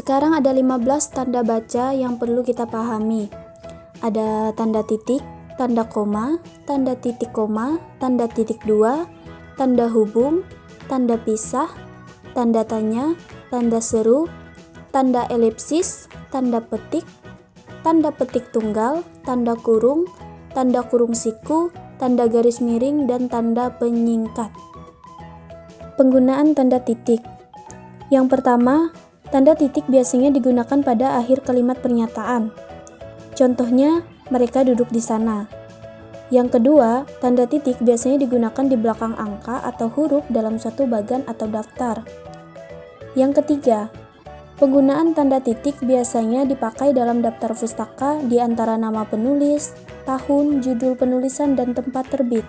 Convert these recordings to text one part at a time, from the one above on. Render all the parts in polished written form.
Sekarang ada 15 tanda baca yang perlu kita pahami. Ada tanda titik, tanda koma, tanda titik koma, tanda titik dua, tanda hubung, tanda pisah, tanda tanya, tanda seru, tanda elipsis, tanda petik tunggal, tanda kurung siku, tanda garis miring, dan tanda penyingkat. Penggunaan tanda titik. Yang pertama, tanda titik biasanya digunakan pada akhir kalimat pernyataan. Contohnya, mereka duduk di sana. Yang kedua, tanda titik biasanya digunakan di belakang angka atau huruf dalam suatu bagan atau daftar. Yang ketiga, penggunaan tanda titik biasanya dipakai dalam daftar pustaka di antara nama penulis, tahun, judul penulisan, dan tempat terbit.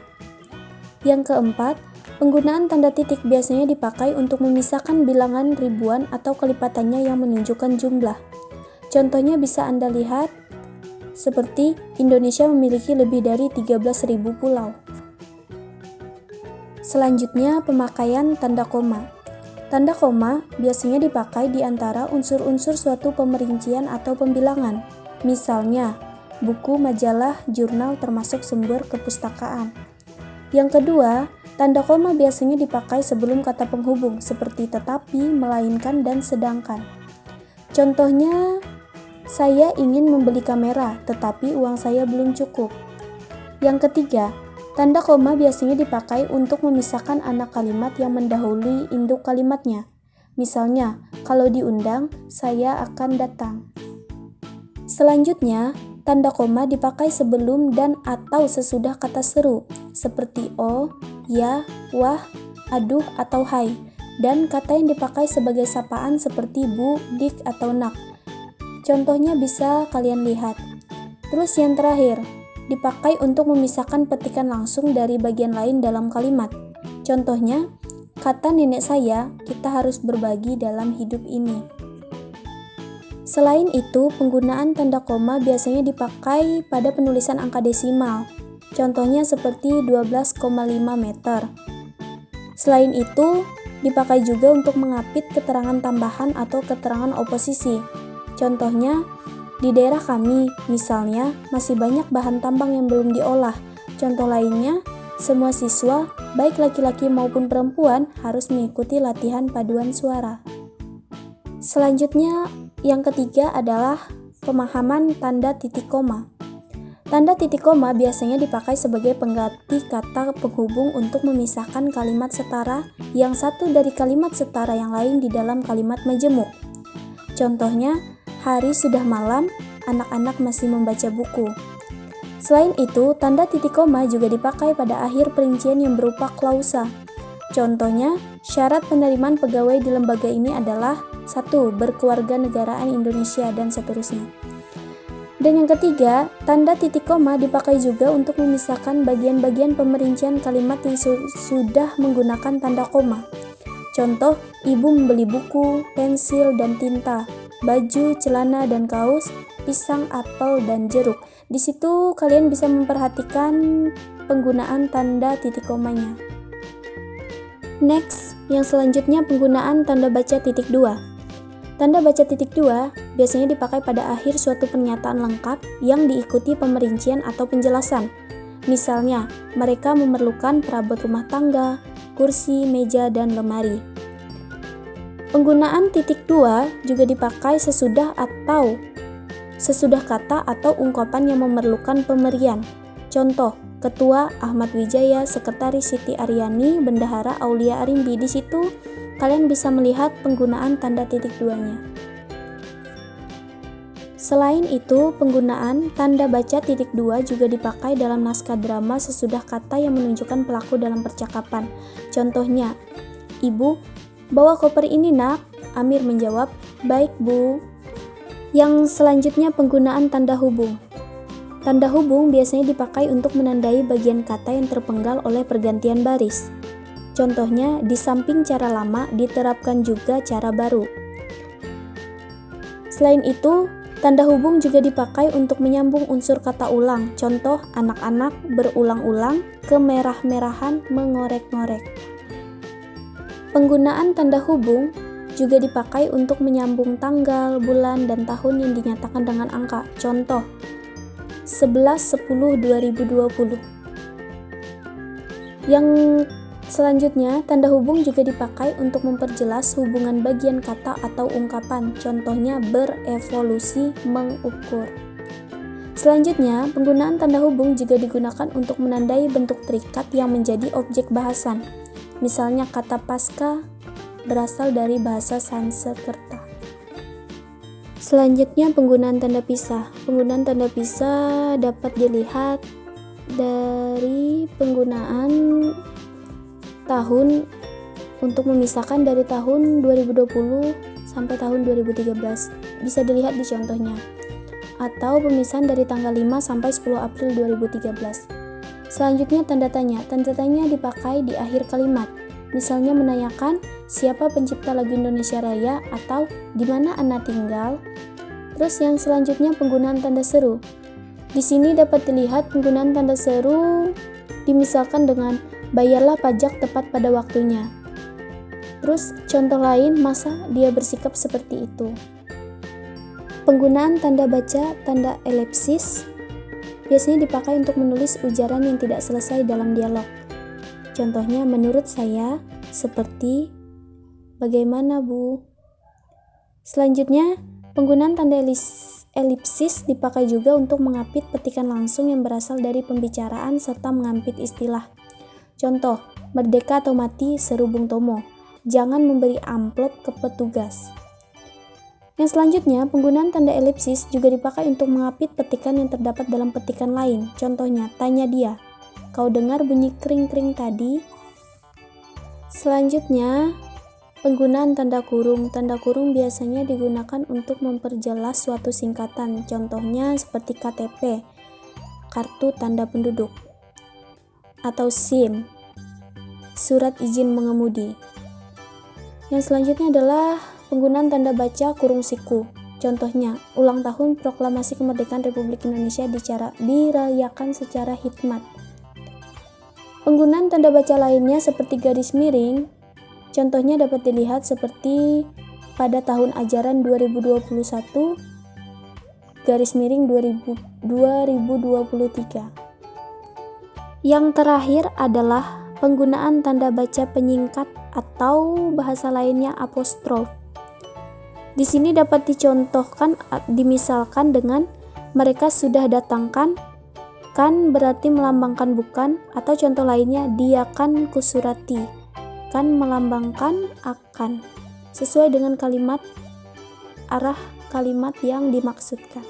Yang keempat, penggunaan tanda titik biasanya dipakai untuk memisahkan bilangan ribuan atau kelipatannya yang menunjukkan jumlah. Contohnya bisa Anda lihat seperti Indonesia memiliki lebih dari 13.000 pulau. Selanjutnya, pemakaian tanda koma. Tanda koma biasanya dipakai di antara unsur-unsur suatu pemerincian atau pembilangan. Misalnya, buku, majalah, jurnal termasuk sumber kepustakaan. Yang kedua, tanda koma biasanya dipakai sebelum kata penghubung seperti tetapi, melainkan, dan sedangkan. Contohnya, saya ingin membeli kamera, tetapi uang saya belum cukup. Yang ketiga, tanda koma biasanya dipakai untuk memisahkan anak kalimat yang mendahului induk kalimatnya. Misalnya, kalau diundang, saya akan datang. Selanjutnya, tanda koma dipakai sebelum dan atau sesudah kata seru, seperti oh, ya, wah, aduh, atau hai, dan kata yang dipakai sebagai sapaan seperti bu, dik, atau nak. Contohnya bisa kalian lihat. Terus yang terakhir, dipakai untuk memisahkan petikan langsung dari bagian lain dalam kalimat. Contohnya, kata nenek saya, kita harus berbagi dalam hidup ini. Selain itu, penggunaan tanda koma biasanya dipakai pada penulisan angka desimal. Contohnya seperti 12,5 meter. Selain itu, dipakai juga untuk mengapit keterangan tambahan atau keterangan oposisi. Contohnya, di daerah kami, misalnya, masih banyak bahan tambang yang belum diolah. Contoh lainnya, semua siswa, baik laki-laki maupun perempuan, harus mengikuti latihan paduan suara. Selanjutnya, yang ketiga adalah pemahaman tanda titik koma. Tanda titik koma biasanya dipakai sebagai pengganti kata penghubung untuk memisahkan kalimat setara yang satu dari kalimat setara yang lain di dalam kalimat majemuk. Contohnya, hari sudah malam, anak-anak masih membaca buku. Selain itu, tanda titik koma juga dipakai pada akhir perincian yang berupa klausa. Contohnya, syarat penerimaan pegawai di lembaga ini adalah 1. Berkewarganegaraan Indonesia, dan seterusnya. Dan yang ketiga, tanda titik koma dipakai juga untuk memisahkan bagian-bagian pemerincian kalimat yang sudah menggunakan tanda koma. Contoh, ibu membeli buku, pensil, dan tinta, baju, celana, dan kaos, pisang, apel, dan jeruk. Di situ kalian bisa memperhatikan penggunaan tanda titik komanya. Next, yang selanjutnya penggunaan tanda baca titik dua. Tanda baca titik dua biasanya dipakai pada akhir suatu pernyataan lengkap yang diikuti pemerincian atau penjelasan. Misalnya, mereka memerlukan perabot rumah tangga, kursi, meja, dan lemari. Penggunaan titik dua juga dipakai sesudah kata atau ungkapan yang memerlukan pemberian. Contoh, Ketua Ahmad Wijaya, Sekretaris Siti Aryani, Bendahara Aulia Arimbi. Di situ kalian bisa melihat penggunaan tanda titik duanya. Selain itu, penggunaan tanda baca titik dua juga dipakai dalam naskah drama sesudah kata yang menunjukkan pelaku dalam percakapan. Contohnya, Ibu, bawa koper ini nak. Amir menjawab, baik bu. Yang selanjutnya penggunaan tanda hubung. Tanda hubung biasanya dipakai untuk menandai bagian kata yang terpenggal oleh pergantian baris. Contohnya, di samping cara lama diterapkan juga cara baru. Selain itu, tanda hubung juga dipakai untuk menyambung unsur kata ulang. Contoh, anak-anak, berulang-ulang, kemerah-merahan, mengorek-ngorek. Penggunaan tanda hubung juga dipakai untuk menyambung tanggal, bulan, dan tahun yang dinyatakan dengan angka. Contoh, 11/10/2020. Yang selanjutnya, tanda hubung juga dipakai untuk memperjelas hubungan bagian kata atau ungkapan. Contohnya, berevolusi, mengukur. Selanjutnya, penggunaan tanda hubung juga digunakan untuk menandai bentuk terikat yang menjadi objek bahasan. Misalnya, kata pasca berasal dari bahasa Sanskerta. Selanjutnya, penggunaan tanda pisah. Penggunaan tanda pisah dapat dilihat dari penggunaan tahun untuk memisahkan dari tahun 2020 sampai tahun 2013. Bisa dilihat di contohnya. Atau pemisahan dari tanggal 5 sampai 10 April 2013. Selanjutnya, tanda tanya. Tanda tanya dipakai di akhir kalimat. Misalnya menanyakan siapa pencipta lagu Indonesia Raya atau di mana Anda tinggal. Terus yang selanjutnya, penggunaan tanda seru. Di sini dapat dilihat penggunaan tanda seru dimisalkan dengan bayarlah pajak tepat pada waktunya. Terus contoh lain, masa dia bersikap seperti itu. Penggunaan tanda baca, tanda elipsis biasanya dipakai untuk menulis ujaran yang tidak selesai dalam dialog. Contohnya, menurut saya, seperti, bagaimana Bu? Selanjutnya, penggunaan tanda elipsis dipakai juga untuk mengapit petikan langsung yang berasal dari pembicaraan serta mengampit istilah. Contoh, merdeka atau mati, seru Bung Tomo. Jangan memberi amplop ke petugas. Yang selanjutnya, penggunaan tanda elipsis juga dipakai untuk mengapit petikan yang terdapat dalam petikan lain. Contohnya, tanya dia, kau dengar bunyi kring-kring tadi? Selanjutnya, penggunaan tanda kurung. Tanda kurung biasanya digunakan untuk memperjelas suatu singkatan. Contohnya seperti KTP, kartu tanda penduduk, atau SIM, surat izin mengemudi. Yang selanjutnya adalah penggunaan tanda baca kurung siku. Contohnya, ulang tahun Proklamasi Kemerdekaan Republik Indonesia dirayakan secara hikmat. Penggunaan tanda baca lainnya seperti garis miring, contohnya dapat dilihat seperti pada tahun ajaran 2021 garis miring 2023. Yang terakhir adalah penggunaan tanda baca penyingkat atau bahasa lainnya apostrof. Di sini dapat dicontohkan, dimisalkan dengan mereka sudah datangkan, kan berarti melambangkan bukan, atau contoh lainnya dia kan kusurati, kan melambangkan akan, sesuai dengan kalimat arah kalimat yang dimaksudkan.